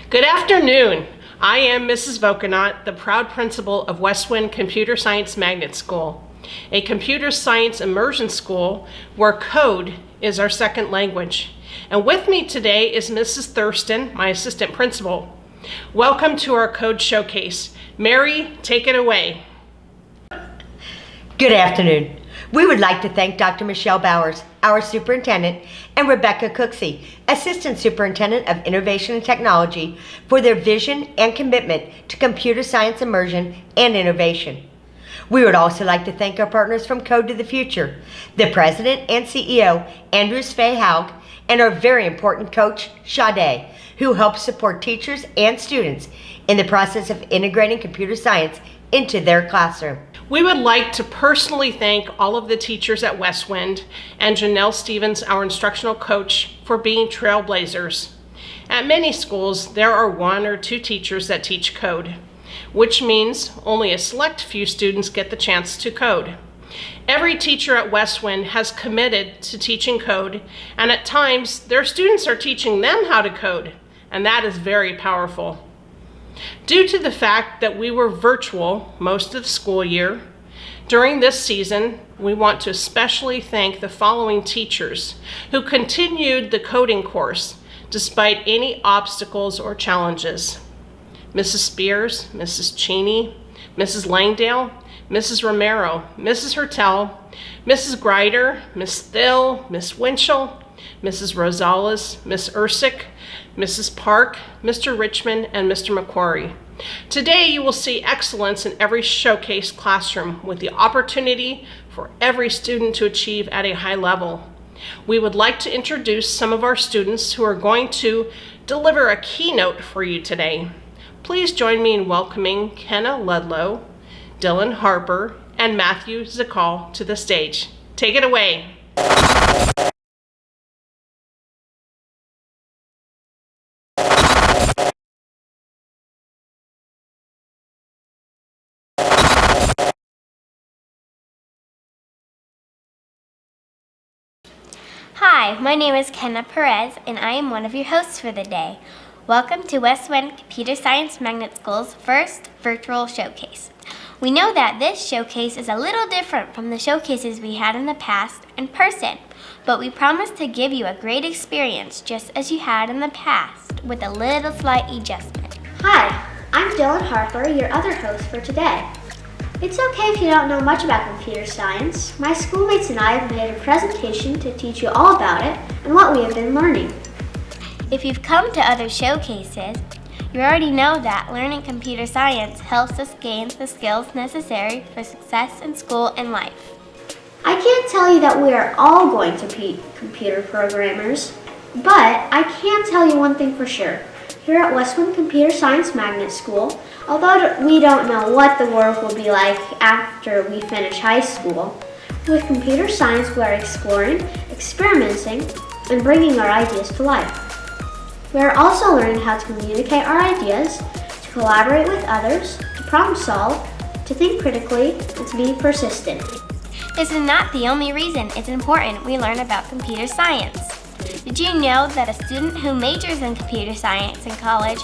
Good afternoon. I am Mrs. Vokenot, the proud principal of Westwind Computer Science Magnet School, a computer science immersion school where code is our second language. And with me today is Mrs. Thurston, my assistant principal. Welcome to our code showcase. Mary, take it away. Good afternoon. We would like to thank Dr. Michelle Bowers, our superintendent, and Rebecca Cooksey, assistant superintendent of innovation and technology, for their vision and commitment to computer science immersion and innovation. We would also like to thank our partners from Code to the Future, the president and CEO, Andrew Svehhaug, and our very important coach, Sade, who helps support teachers and students in the process of integrating computer science into their classroom. We would like to personally thank all of the teachers at Westwind and Janelle Stevens, our instructional coach, for being trailblazers. At many schools, there are one or two teachers that teach code, which means only a select few students get the chance to code. Every teacher at Westwind has committed to teaching code, and at times, their students are teaching them how to code, and that is very powerful. Due to the fact that we were virtual most of the school year, during this season, we want to especially thank the following teachers who continued the coding course despite any obstacles or challenges. Mrs. Spears, Mrs. Cheney, Mrs. Langdale, Mrs. Romero, Mrs. Hertel, Mrs. Grider, Miss Thill, Miss Winchell, Mrs. Rosales, Miss Ursick, Mrs. Park, Mr. Richmond, and Mr. McQuarrie. Today you will see excellence in every showcase classroom with the opportunity for every student to achieve at a high level. We would like to introduce some of our students who are going to deliver a keynote for you today. Please join me in welcoming Kenna Ludlow, Dylan Harper, and Matthew Zakal to the stage. Take it away. Hi, my name is Kenna Perez, and I am one of your hosts for the day. Welcome to Westwind Computer Science Magnet School's first virtual showcase. We know that this showcase is a little different from the showcases we had in the past in person, but we promise to give you a great experience just as you had in the past with a little slight adjustment. Hi, I'm Dylan Harper, your other host for today. It's okay if you don't know much about computer science. My schoolmates and I have made a presentation to teach you all about it and what we have been learning. If you've come to other showcases, you already know that learning computer science helps us gain the skills necessary for success in school and life. I can't tell you that we are all going to be computer programmers, but I can tell you one thing for sure. Here at Westwind Computer Science Magnet School, although we don't know what the world will be like after we finish high school, with computer science we are exploring, experimenting, and bringing our ideas to life. We are also learning how to communicate our ideas, to collaborate with others, to problem solve, to think critically, and to be persistent. This is not the only reason it's important we learn about computer science. Did you know that a student who majors in computer science in college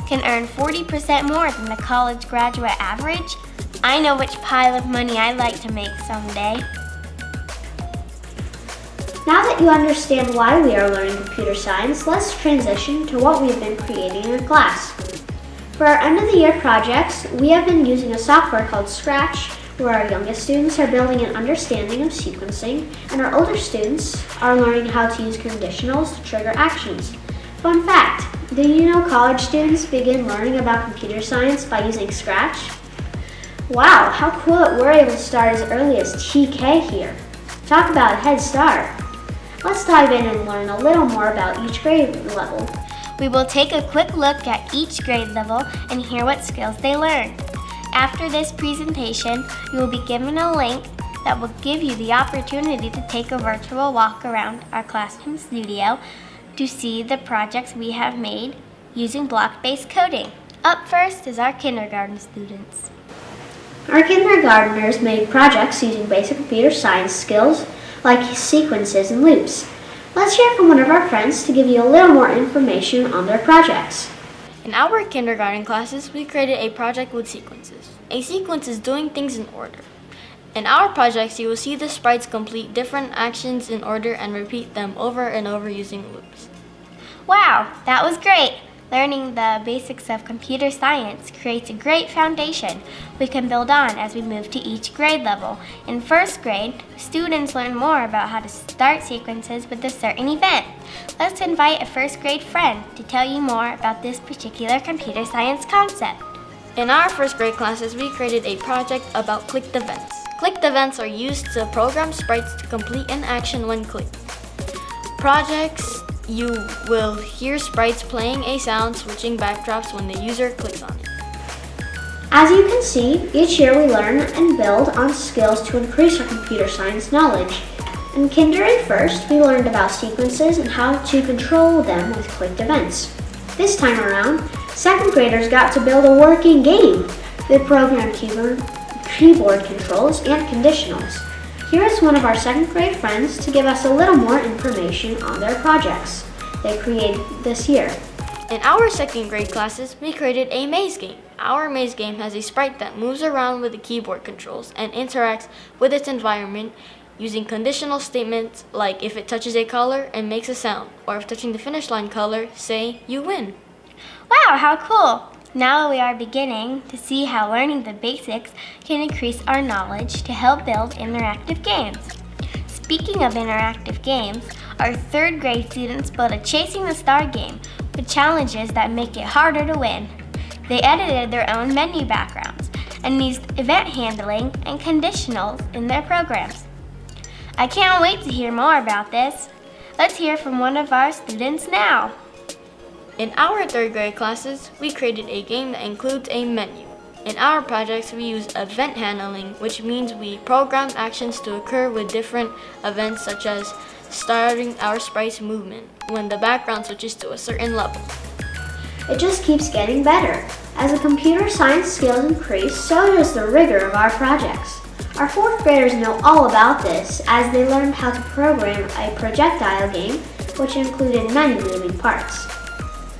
can earn 40% more than the college graduate average? I know which pile of money I'd like to make someday. Now that you understand why we are learning computer science, let's transition to what we've been creating in class. For our end of the year projects, we have been using a software called Scratch, where our youngest students are building an understanding of sequencing, and our older students are learning how to use conditionals to trigger actions. Fun fact, did you know college students begin learning about computer science by using Scratch? Wow, how cool that we're able to start as early as TK here. Talk about a head start. Let's dive in and learn a little more about each grade level. We will take a quick look at each grade level and hear what skills they learned. After this presentation, you will be given a link that will give you the opportunity to take a virtual walk around our classroom studio to see the projects we have made using block-based coding. Up first is our kindergarten students. Our kindergartners made projects using basic computer science skills like sequences and loops. Let's hear from one of our friends to give you a little more information on their projects. In our kindergarten classes, we created a project with sequences. A sequence is doing things in order. In our projects, you will see the sprites complete different actions in order and repeat them over and over using loops. Wow, that was great! Learning the basics of computer science creates a great foundation we can build on as we move to each grade level. In first grade, students learn more about how to start sequences with a certain event. Let's invite a first grade friend to tell you more about this particular computer science concept. In our first grade classes, we created a project about clicked events. Clicked events are used to program sprites to complete an action when clicked. Projects, you will hear sprites playing a sound, switching backdrops when the user clicks on it. As you can see, each year we learn and build on skills to increase our computer science knowledge. In kinder and first, we learned about sequences and how to control them with clicked events. This time around, second graders got to build a working game. They programmed keyboard controls and conditionals. Here is one of our second grade friends to give us a little more information on their projects they created this year. In our second grade classes, we created a maze game. Our maze game has a sprite that moves around with the keyboard controls and interacts with its environment using conditional statements like if it touches a color and makes a sound, or if touching the finish line color, say, you win. Wow, how cool! Now we are beginning to see how learning the basics can increase our knowledge to help build interactive games. Speaking of interactive games, our third grade students built a Chasing the Star game with challenges that make it harder to win. They edited their own menu backgrounds and used event handling and conditionals in their programs. I can't wait to hear more about this. Let's hear from one of our students now. In our third grade classes, we created a game that includes a menu. In our projects, we use event handling, which means we program actions to occur with different events such as starting our sprite's movement when the background switches to a certain level. It just keeps getting better. As the computer science skills increase, so does the rigor of our projects. Our fourth graders know all about this as they learned how to program a projectile game, which included many moving parts.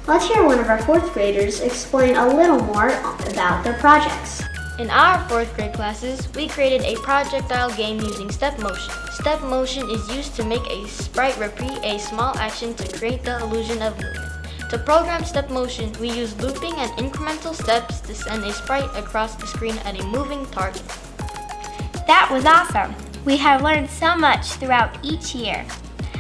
Let's hear one of our fourth graders explain a little more about their projects. In our fourth grade classes, we created a projectile game using step motion. Step motion is used to make a sprite repeat a small action to create the illusion of movement. To program step motion, we use looping and incremental steps to send a sprite across the screen at a moving target. That was awesome! We have learned so much throughout each year.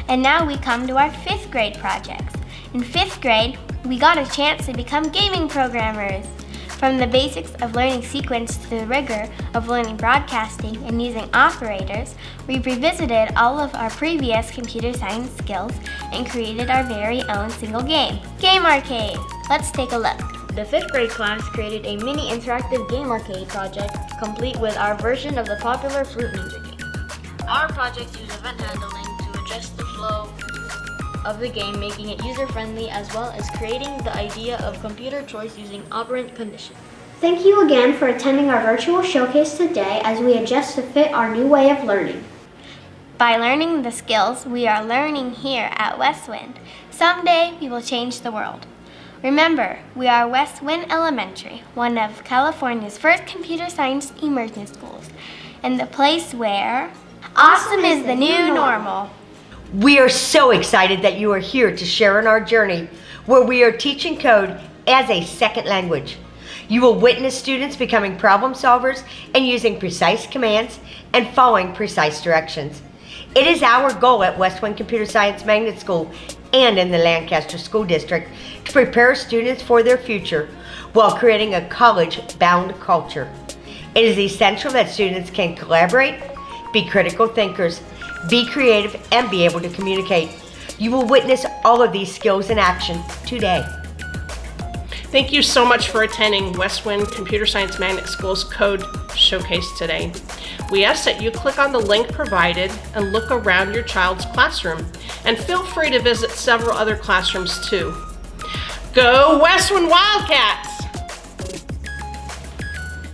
And now we come to our fifth grade projects. In fifth grade, we got a chance to become gaming programmers. From the basics of learning sequence to the rigor of learning broadcasting and using operators, we revisited all of our previous computer science skills and created our very own single game, Game Arcade. Let's take a look. The fifth grade class created a mini interactive game arcade project, complete with our version of the popular Fruit Ninja game. Our projects use event handling to adjust the flow of the game, making it user-friendly, as well as creating the idea of computer choice using operant conditions. Thank you again for attending our virtual showcase today as we adjust to fit our new way of learning. By learning the skills we are learning here at Westwind, someday we will change the world. Remember, we are Westwind Elementary, one of California's first computer science immersion schools, and the place where awesome is the new normal. We are so excited that you are here to share in our journey where we are teaching code as a second language. You will witness students becoming problem solvers and using precise commands and following precise directions. It is our goal at Westwind Computer Science Magnet School and in the Lancaster School District to prepare students for their future while creating a college-bound culture. It is essential that students can collaborate, be critical thinkers, be creative, and be able to communicate. You will witness all of these skills in action today. Thank you so much for attending Westwind Computer Science Magnet School's Code Showcase today. We ask that you click on the link provided and look around your child's classroom, and feel free to visit several other classrooms too. Go Westwind Wildcats!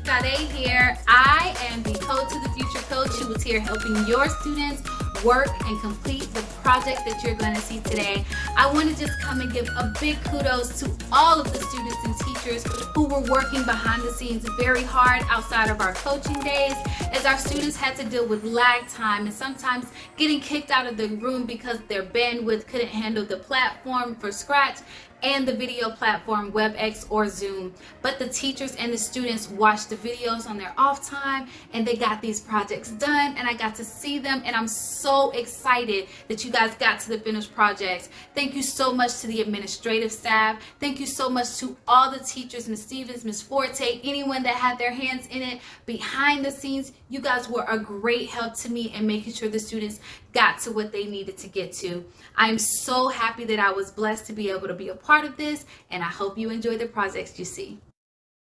Sade here. I am the Code to the Future coach who is here helping your students work and complete the project that you're going to see today. I want to just come and give a big kudos to all of the students in and teachers who were working behind the scenes very hard outside of our coaching days, as our students had to deal with lag time and sometimes getting kicked out of the room because their bandwidth couldn't handle the platform for Scratch and the video platform WebEx or Zoom. But the teachers and the students watched the videos on their off time and they got these projects done, and I got to see them, and I'm so excited that you guys got to the finished projects. Thank you so much to the administrative staff. Thank you so much to all the teachers, Ms. Stevens, Ms. Forte, anyone that had their hands in it behind the scenes. You guys were a great help to me in making sure the students got to what they needed to get to. I'm so happy that I was blessed to be able to be a part of this, and I hope you enjoy the projects you see.